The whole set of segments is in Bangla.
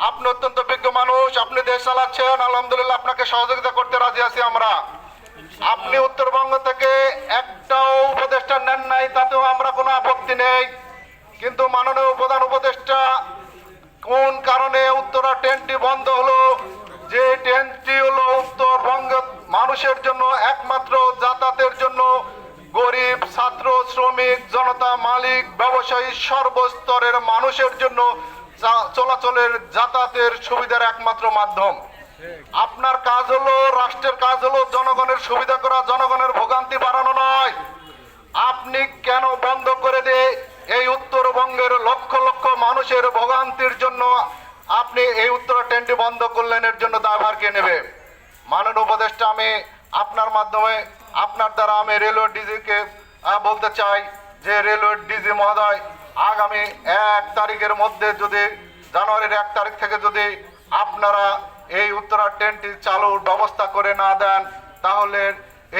আপনি অত্যন্ত বিজ্ঞ মানুষ, আপনি দেশ চালাচ্ছেন, আলহামদুলিল্লাহ আপনাকে সহযোগিতা করতে রাজি আছি আমরা। আপনি উত্তরবঙ্গ থেকে একটাও উপদেষ্টা নেন নাই, তাতেও আমরা কোনো আপত্তি নেই। কিন্তু মাননীয় প্রধান উপদেষ্টা কোন কারণে উত্তরা ট্রেনটি বন্ধ হলো? যে ট্রেনটি হলো উত্তরবঙ্গের মানুষের জন্য, একমাত্র যাতায়াতের জন্য, গরিব, ছাত্র, শ্রমিক, জনতা, মালিক, ব্যবসায়ী, সর্বস্তরের মানুষের জন্য চলাচলের যাতায়াতের সুবিধার একমাত্র মাধ্যম। আপনার কাজ হলো, রাষ্ট্রের কাজ হলো জনগণের সুবিধা করা, জনগণের ভোগান্তি বাড়ানো নয়। আপনি কেন বন্ধ করে দিয়ে এই উত্তরবঙ্গের লক্ষ লক্ষ মানুষের ভোগান্তির জন্য আপনি এই উত্তরা ট্রেনটি বন্ধ করলেন? এর জন্য দায়ভার কে নেবে? মাননীয় উপদেষ্টা, আমি আপনার মাধ্যমে, আপনার দ্বারা আমি রেলওয়ে ডিজিকে বলতে চাই যে রেলওয়ে ডিজি মহোদয়, আগামী 1 তারিখের মধ্যে, যদি জানুয়ারির 1 তারিখ থেকে যদি আপনারা এই উত্তরা ট্রেনটি চালুর ব্যবস্থা করে না দেন, তাহলে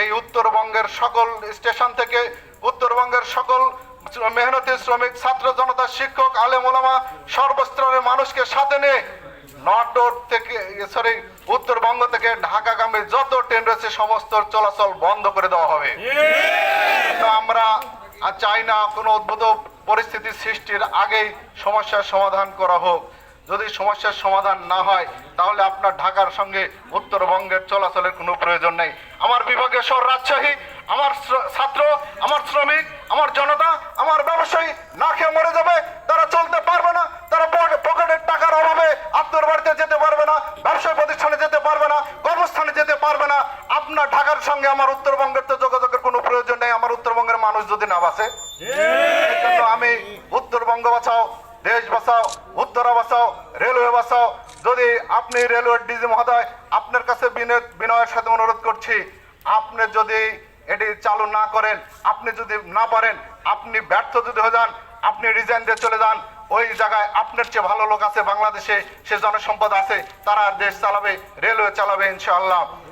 এই উত্তরবঙ্গের সকল স্টেশন থেকে উত্তরবঙ্গের সকল মেহনতি শ্রমিক, ছাত্র জনতা, শিক্ষক, আলেম ওলামা, সর্বস্তরের মানুষকে সাথে নিয়ে নাটোর থেকে উত্তরবঙ্গ থেকে ঢাকাগামী যত ট্রেন রয়েছে সমস্ত চলাচল বন্ধ করে দেওয়া হবে। আমরা চাই না কোনো উদ্ভূত পরিস্থিতি সৃষ্টির আগেই সমস্যার সমাধান করা হোক। যদি সমস্যার সমাধান না হয় তাহলে আপনার ঢাকার সঙ্গে উত্তরবঙ্গের চলাচলের কোনো প্রয়োজন নেই। আমার বিভাগীয় শহর রাজশাহী, আমার ছাত্র, আমার শ্রমিক, আমার জনতা, আমার ব্যবসায়ী না খেয়ে মরে যাবে। তারা চলতে পারবে না, তারা পকেটের টাকার অভাবে আত্মীয়র বাড়িতে যেতে পারবে না, ব্যবসায় প্রতিষ্ঠানে যেতে পারবে না, কর্মস্থানে যেতে পারবে না। আপনার ঢাকার সঙ্গে আমার উত্তরবঙ্গের তো যোগাযোগের কোনো প্রয়োজন নেই, আমার উত্তরবঙ্গের মানুষ যদি না বাঁচে। এই জন্য আমি উত্তরবঙ্গ বাঁচাও, দেশ বাঁচাও, উত্তরা বাঁচাও, রেলওয়ে বাঁচাও। যদি আপনি রেলওয়ে ডিজি মহোদয়, আপনার কাছে বিনয়ের সাথে অনুরোধ করছি, আপনি যদি এটি চালু না করেন, আপনি যদি না পারেন, আপনি ব্যর্থ যদি হয়ে যান, আপনি রিজাইন দিয়ে চলে যান। ওই জায়গায় আপনার চেয়ে ভালো লোক আছে বাংলাদেশে, সে জনসম্পদ আছে, তারা দেশ চালাবে, রেলওয়ে চালাবে ইনশাআল্লাহ।